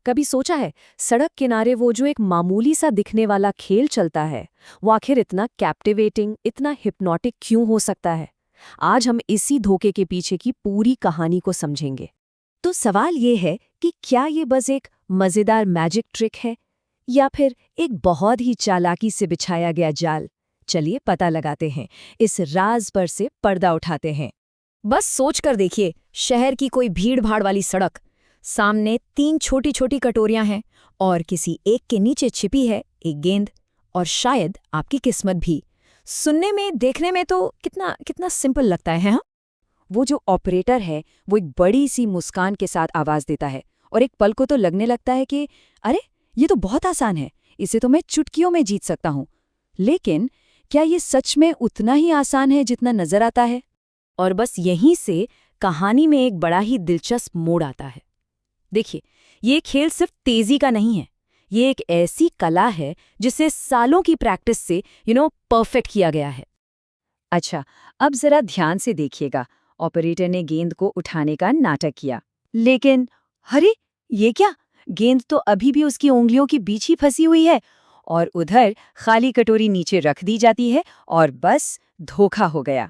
कभी सोचा है सड़क किनारे वो जो एक मामूली सा दिखने वाला खेल चलता है, वो आखिर इतना कैप्टिवेटिंग, इतना हिप्नोटिक क्यों हो सकता है? आज हम इसी धोखे के पीछे की पूरी कहानी को समझेंगे। तो सवाल ये है कि क्या ये बस एक मजेदार मैजिक ट्रिक है या फिर एक बहुत ही चालाकी से बिछाया गया जाल? चलिए पता लगाते हैं, इस राज पर से पर्दा उठाते हैं। बस सोच कर देखिए, शहर की कोई भीड़ भाड़ वाली सड़क, सामने 3 छोटी छोटी कटोरियां हैं और किसी एक के नीचे छिपी है एक गेंद, और शायद आपकी किस्मत भी। सुनने में, देखने में तो कितना कितना सिंपल लगता है, हाँ? वो जो ऑपरेटर है वो एक बड़ी सी मुस्कान के साथ आवाज देता है और एक पल को तो लगने लगता है कि अरे ये तो बहुत आसान है, इसे तो मैं चुटकियों में जीत सकता हूँ। लेकिन क्या ये सच में उतना ही आसान है जितना नजर आता है? और बस यहीं से कहानी में एक बड़ा ही दिलचस्प मोड़ आता है। देखिए, ये खेल सिर्फ तेजी का नहीं है, ये एक ऐसी कला है जिसे सालों की प्रैक्टिस से परफेक्ट किया गया है। अच्छा, अब जरा ध्यान से देखिएगा। ऑपरेटर ने गेंद को उठाने का नाटक किया, लेकिन अरे ये क्या, गेंद तो अभी भी उसकी उंगलियों के बीच ही फंसी हुई है और उधर खाली कटोरी नीचे रख दी जाती है और बस धोखा हो गया।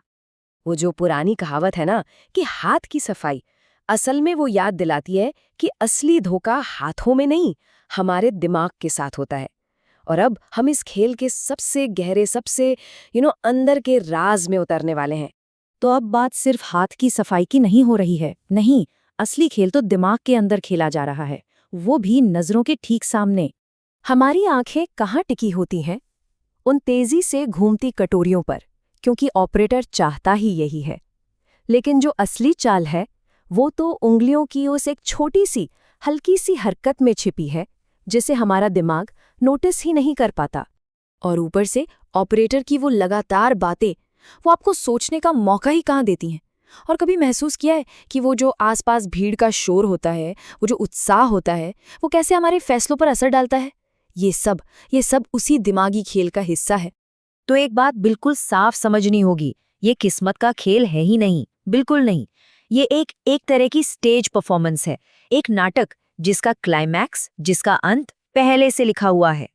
वो जो पुरानी कहावत है ना कि हाथ की सफाई, असल में वो याद दिलाती है कि असली धोखा हाथों में नहीं, हमारे दिमाग के साथ होता है। और अब हम इस खेल के सबसे गहरे, सबसे अंदर के राज में उतरने वाले हैं। तो अब बात सिर्फ हाथ की सफाई की नहीं हो रही है, नहीं, असली खेल तो दिमाग के अंदर खेला जा रहा है, वो भी नजरों के ठीक सामने। हमारी आंखें कहाँ टिकी होती हैं? उन तेजी से घूमती कटोरियों पर, क्योंकि ऑपरेटर चाहता ही यही है। लेकिन जो असली चाल है वो तो उंगलियों की उस एक छोटी सी हल्की सी हरकत में छिपी है, जिसे हमारा दिमाग नोटिस ही नहीं कर पाता। और ऊपर से ऑपरेटर की वो लगातार बातें, वो आपको सोचने का मौका ही कहाँ देती हैं। और कभी महसूस किया है कि वो जो आसपास भीड़ का शोर होता है, वो जो उत्साह होता है, वो कैसे हमारे फैसलों पर असर डालता है? ये सब उसी दिमागी खेल का हिस्सा है। तो एक बात बिल्कुल साफ समझनी होगी, ये किस्मत का खेल है ही नहीं, बिल्कुल नहीं। ये एक तरह की स्टेज परफॉर्मेंस है, एक नाटक जिसका क्लाइमैक्स, जिसका अंत पहले से लिखा हुआ है।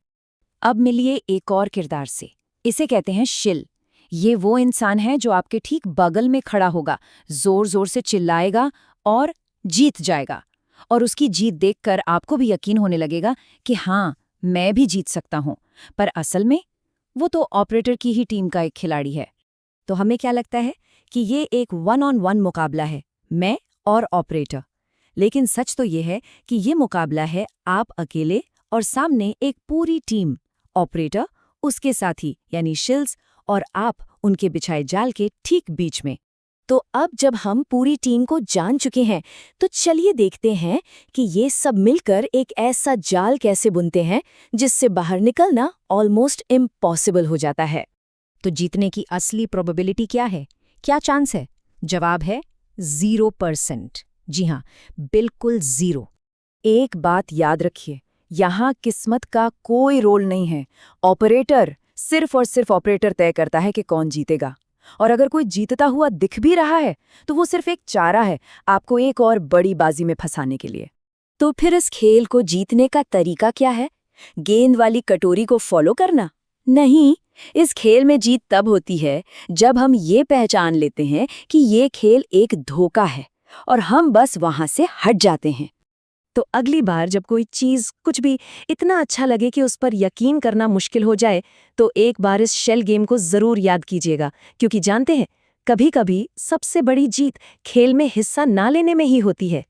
अब मिलिए एक और किरदार से, इसे कहते हैं शिल। ये वो इंसान है जो आपके ठीक बगल में खड़ा होगा, जोर जोर से चिल्लाएगा और जीत जाएगा। और उसकी जीत देखकर आपको भी यकीन होने लगेगा कि हाँ, मैं भी जीत सकता हूँ। पर असल में वो तो ऑपरेटर की ही टीम का एक खिलाड़ी है। तो हमें क्या लगता है कि ये एक 1-on-1 मुकाबला है, मैं और ऑपरेटर। लेकिन सच तो ये है कि ये मुकाबला है आप अकेले और सामने एक पूरी टीम, ऑपरेटर, उसके साथी यानी शिल्स, और आप उनके बिछाए जाल के ठीक बीच में। तो अब जब हम पूरी टीम को जान चुके हैं, तो चलिए देखते हैं कि ये सब मिलकर एक ऐसा जाल कैसे बुनते हैं जिससे बाहर निकलना ऑलमोस्ट इम्पॉसिबल हो जाता है। तो जीतने की असली प्रोबेबिलिटी क्या है, क्या चांस है? जवाब है 0%। जी हाँ, बिल्कुल 0। एक बात याद रखिए, यहाँ किस्मत का कोई रोल नहीं है। ऑपरेटर, सिर्फ और सिर्फ ऑपरेटर तय करता है कि कौन जीतेगा। और अगर कोई जीतता हुआ दिख भी रहा है तो वो सिर्फ एक चारा है आपको एक और बड़ी बाजी में फंसाने के लिए। तो फिर इस खेल को जीतने का तरीका क्या है? गेंद वाली कटोरी को फॉलो करना? नहीं, इस खेल में जीत तब होती है जब हम ये पहचान लेते हैं कि ये खेल एक धोखा है और हम बस वहां से हट जाते हैं। तो अगली बार जब कोई चीज, कुछ भी इतना अच्छा लगे कि उस पर यकीन करना मुश्किल हो जाए, तो एक बार इस शेल गेम को जरूर याद कीजिएगा, क्योंकि जानते हैं, कभी-कभी सबसे बड़ी जीत खेल में हिस्सा ना लेने में ही होती है।